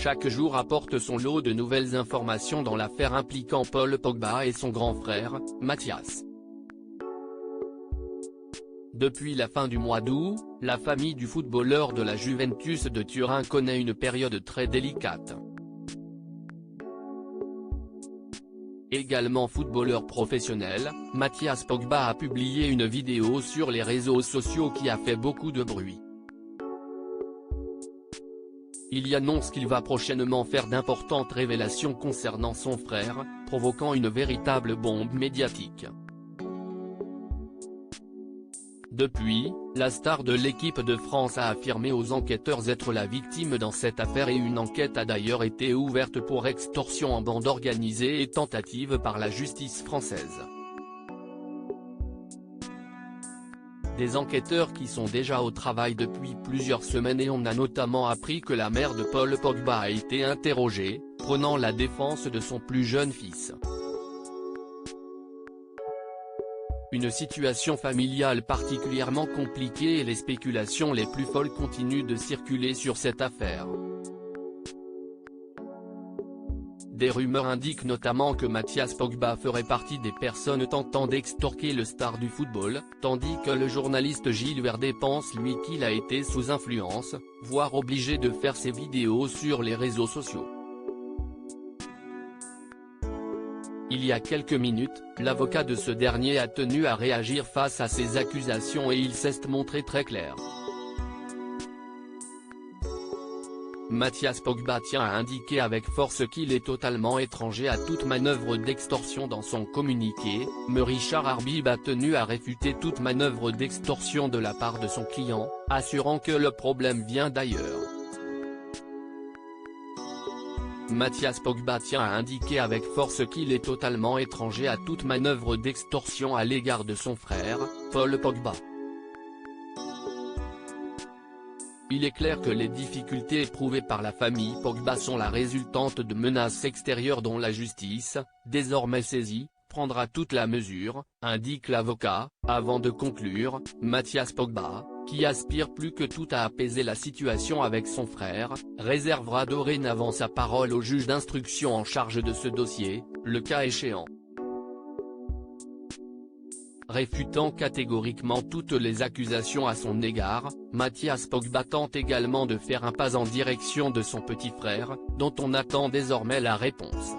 chaque jour apporte son lot de nouvelles informations dans l'affaire impliquant Paul Pogba et son grand frère, Mathias. Depuis la fin du mois d'août, la famille du footballeur de la Juventus de Turin connaît une période très délicate. Également footballeur professionnel, Mathias Pogba a publié une vidéo sur les réseaux sociaux qui a fait beaucoup de bruit. Il annonce qu'il va prochainement faire d'importantes révélations concernant son frère, provoquant une véritable bombe médiatique. Depuis, la star de l'équipe de France a affirmé aux enquêteurs être la victime dans cette affaire et une enquête a d'ailleurs été ouverte pour extorsion en bande organisée et tentative par la justice française. Des enquêteurs qui sont déjà au travail depuis plusieurs semaines et on a notamment appris que la mère de Paul Pogba a été interrogée, prenant la défense de son plus jeune fils. Une situation familiale particulièrement compliquée et les spéculations les plus folles continuent de circuler sur cette affaire. Des rumeurs indiquent notamment que Mathias Pogba ferait partie des personnes tentant d'extorquer le star du football, tandis que le journaliste Gilles Verdé pense lui qu'il a été sous influence, voire obligé de faire ses vidéos sur les réseaux sociaux. Il y a quelques minutes, l'avocat de ce dernier a tenu à réagir face à ces accusations et il s'est montré très clair. Mathias Pogba tient à indiquer avec force qu'il est totalement étranger à toute manœuvre d'extorsion. Dans son communiqué, Richard Arbib a tenu à réfuter toute manœuvre d'extorsion de la part de son client, assurant que le problème vient d'ailleurs. Mathias Pogba tient à indiquer avec force qu'il est totalement étranger à toute manœuvre d'extorsion à l'égard de son frère, Paul Pogba. Il est clair que les difficultés éprouvées par la famille Pogba sont la résultante de menaces extérieures dont la justice, désormais saisie, prendra toute la mesure, indique l'avocat, avant de conclure. Mathias Pogba, qui aspire plus que tout à apaiser la situation avec son frère, réservera dorénavant sa parole au juge d'instruction en charge de ce dossier, le cas échéant. Réfutant catégoriquement toutes les accusations à son égard, Mathias Pogba tente également de faire un pas en direction de son petit frère, dont on attend désormais la réponse.